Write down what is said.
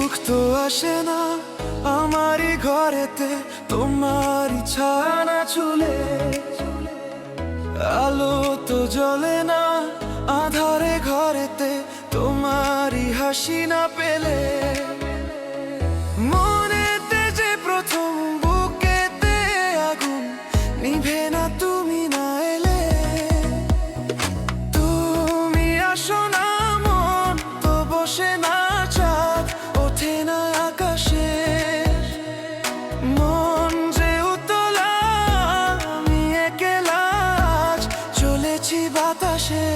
সুখ তো আসে না আমারই ঘরেতে, তোমারই ছানা চুলে। আলো তো জ্বলে না আধারে ঘরেতে, তোমারই হাসি না পেলে। মনেতে যে প্রথম বুকেতে আগুন নিভে না তুমি না এলে। তুমি আসো না মন তো বসে না চাঁদ ওঠে না আকাশে। মন যে উতলা আমি একলা আজ চলেছি বাতাসে।